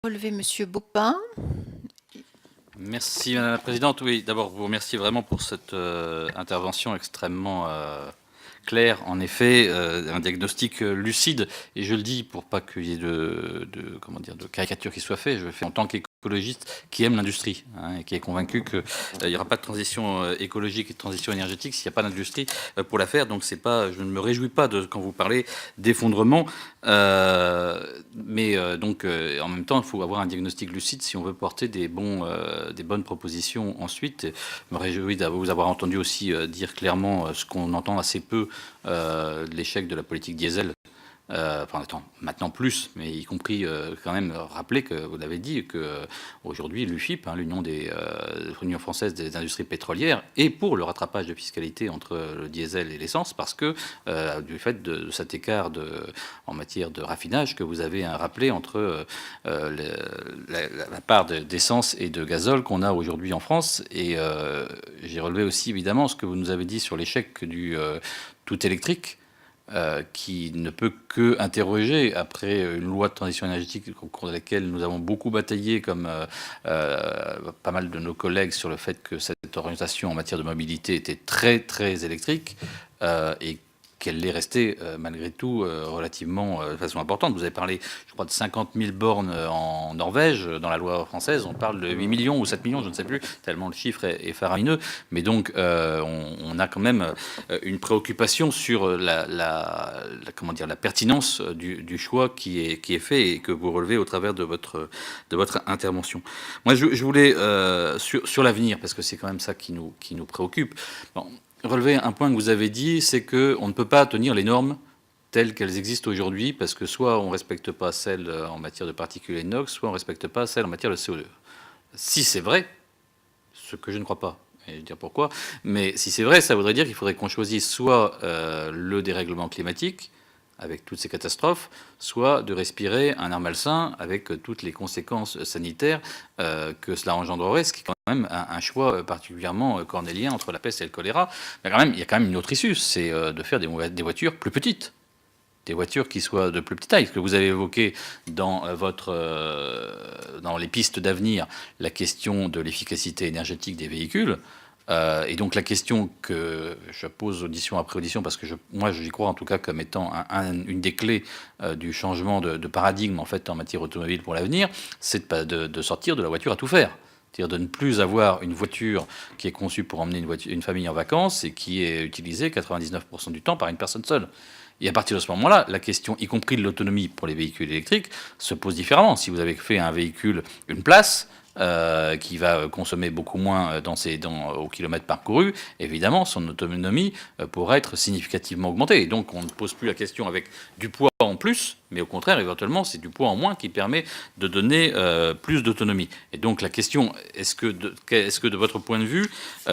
relever Monsieur Baupin. Merci Madame la Présidente. Oui, d'abord vous remercier vraiment pour cette intervention extrêmement claire. En effet, un diagnostic lucide. Et je le dis pour pas qu'il y ait de caricature qui soit fait. Je le fais en tant qu'écologiste qui aime l'industrie, et qui est convaincu qu'il n'y aura pas de transition écologique et de transition énergétique s'il n'y a pas d'industrie pour la faire. Donc c'est pas, je ne me réjouis pas de quand vous parlez d'effondrement. Donc en même temps, il faut avoir un diagnostic lucide si on veut porter des bonnes propositions ensuite. Je me réjouis de vous avoir entendu aussi dire clairement ce qu'on entend assez peu, l'échec de la politique diesel. Maintenant plus, mais y compris quand même rappeler que vous l'avez dit que aujourd'hui l'UFIP, l'Union française des industries pétrolières, est pour le rattrapage de fiscalité entre le diesel et l'essence parce que du fait de cet écart en matière de raffinage que vous avez rappelé entre la part d'essence et de gazole qu'on a aujourd'hui en France. Et j'ai relevé aussi évidemment ce que vous nous avez dit sur l'échec du tout électrique. Qui ne peut que interroger après une loi de transition énergétique au cours de laquelle nous avons beaucoup bataillé, comme pas mal de nos collègues, sur le fait que cette orientation en matière de mobilité était très très électrique et qu'elle est restée malgré tout relativement de façon importante. Vous avez parlé, je crois, de 50 000 bornes en Norvège. Dans la loi française, on parle de 8 millions ou 7 millions, je ne sais plus, tellement le chiffre est faramineux. Mais donc, on a quand même une préoccupation sur la pertinence du choix qui est fait et que vous relevez au travers de votre intervention. Moi, je voulais, sur l'avenir, parce que c'est quand même ça qui nous préoccupe, relever un point que vous avez dit, c'est qu'on ne peut pas tenir les normes telles qu'elles existent aujourd'hui, parce que soit on ne respecte pas celles en matière de particules NOx, soit on ne respecte pas celles en matière de CO2. Si c'est vrai, ce que je ne crois pas, et je vais dire pourquoi, mais si c'est vrai, ça voudrait dire qu'il faudrait qu'on choisisse soit le dérèglement climatique, avec toutes ces catastrophes, soit de respirer un air malsain avec toutes les conséquences sanitaires que cela engendrerait, ce qui est quand même un choix particulièrement cornélien entre la peste et le choléra. Mais quand même, il y a quand même une autre issue, c'est de faire des voitures plus petites, des voitures qui soient de plus petite taille. Ce que vous avez évoqué dans les pistes d'avenir, la question de l'efficacité énergétique des véhicules. Et donc la question que je pose audition après audition, parce que moi j'y crois en tout cas comme étant une des clés du changement de paradigme en fait en matière automobile pour l'avenir, c'est de sortir de la voiture à tout faire. C'est-à-dire de ne plus avoir une voiture qui est conçue pour emmener une famille en vacances et qui est utilisée 99% du temps par une personne seule. Et à partir de ce moment-là, la question, y compris de l'autonomie pour les véhicules électriques, se pose différemment. Si vous avez fait un véhicule une place, qui va consommer beaucoup moins au kilomètre parcouru, évidemment, son autonomie pourra être significativement augmentée. Et donc, on ne pose plus la question avec du poids en plus, mais au contraire, éventuellement, c'est du poids en moins qui permet de donner plus d'autonomie. Et donc, la question, est-ce que de votre point de vue,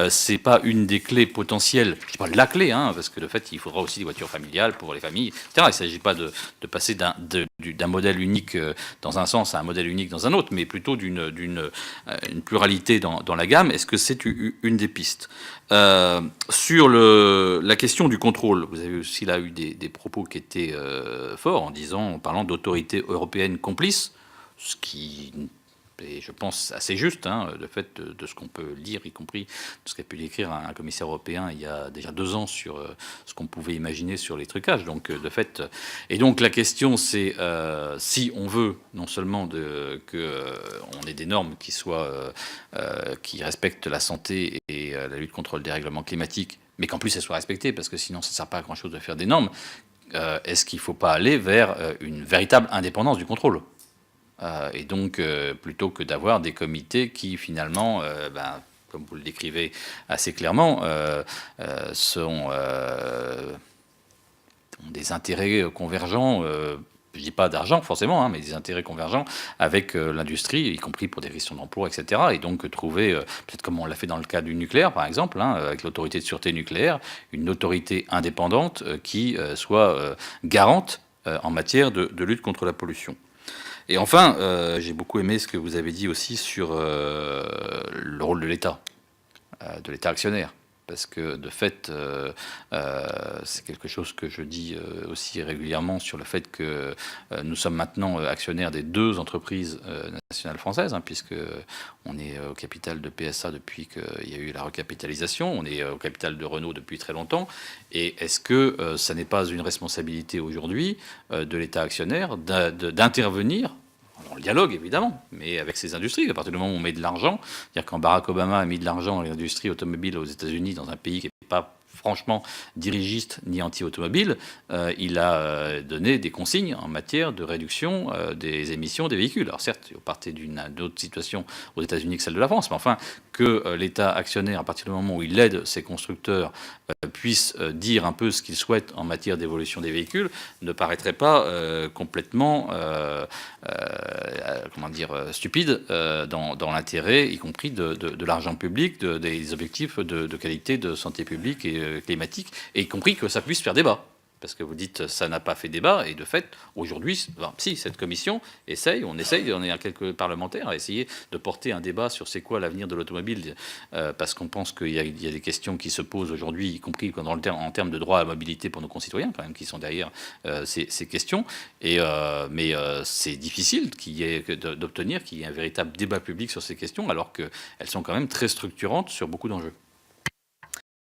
c'est pas une des clés potentielles, je dis pas la clé, parce que de fait, il faudra aussi des voitures familiales pour les familles, etc. Il ne s'agit pas de passer d'un modèle unique dans un sens à un modèle unique dans un autre, mais plutôt d'une pluralité dans la gamme. Est-ce que c'est une des pistes? Sur la question du contrôle, vous avez aussi là eu des propos qui étaient forts en parlant d'autorité européenne complice, ce qui est, je pense, assez juste, le fait de ce qu'on peut lire, y compris de ce qu'a pu écrire un commissaire européen il y a déjà 2 ans sur ce qu'on pouvait imaginer sur les trucages. Donc, de fait, et donc la question, c'est si on veut non seulement qu'on ait des normes qui respectent la santé et la lutte contre le dérèglement climatique, mais qu'en plus elles soient respectées, parce que sinon ça ne sert pas à grand-chose de faire des normes. Est-ce qu'il ne faut pas aller vers une véritable indépendance du contrôle? Et donc, plutôt que d'avoir des comités qui, finalement, comme vous le décrivez assez clairement, ont des intérêts convergents, je ne dis pas d'argent forcément, mais des intérêts convergents avec l'industrie, y compris pour des questions d'emploi, etc. Et donc trouver, peut-être comme on l'a fait dans le cas du nucléaire, par exemple, avec l'autorité de sûreté nucléaire, une autorité indépendante qui soit garante en matière de lutte contre la pollution. Et enfin, j'ai beaucoup aimé ce que vous avez dit aussi sur le rôle de l'État actionnaire. parce que de fait, c'est quelque chose que je dis aussi régulièrement sur le fait que nous sommes maintenant actionnaires des 2 entreprises nationales françaises, hein, puisque on est au capital de PSA depuis qu'il y a eu la recapitalisation, on est au capital de Renault depuis très longtemps. Et est-ce que ça n'est pas une responsabilité aujourd'hui de l'État actionnaire d'intervenir dans le dialogue, évidemment, mais avec ces industries, à partir du moment où on met de l'argent, c'est-à-dire quand Barack Obama a mis de l'argent dans l'industrie automobile aux États-Unis, dans un pays qui n'est pas franchement dirigiste ni anti-automobile, il a donné des consignes en matière de réduction des émissions des véhicules. Alors certes, vous partez d'une autre situation aux États-Unis que celle de la France, mais enfin, que l'État actionnaire, à partir du moment où il aide ses constructeurs, puisse dire un peu ce qu'il souhaite en matière d'évolution des véhicules, ne paraîtrait pas complètement comment dire, stupide dans l'intérêt, y compris de l'argent public, des objectifs de qualité de santé publique et climatique, et y compris que ça puisse faire débat. Parce que vous dites ça n'a pas fait débat, et de fait, aujourd'hui, si, cette commission on est quelques parlementaires à essayer de porter un débat sur c'est quoi l'avenir de l'automobile, parce qu'on pense qu'il y a des questions qui se posent aujourd'hui, y compris en termes de droit à la mobilité pour nos concitoyens, quand même, qui sont derrière ces questions. Mais c'est difficile d'obtenir qu'il y ait un véritable débat public sur ces questions, alors qu'elles sont quand même très structurantes sur beaucoup d'enjeux.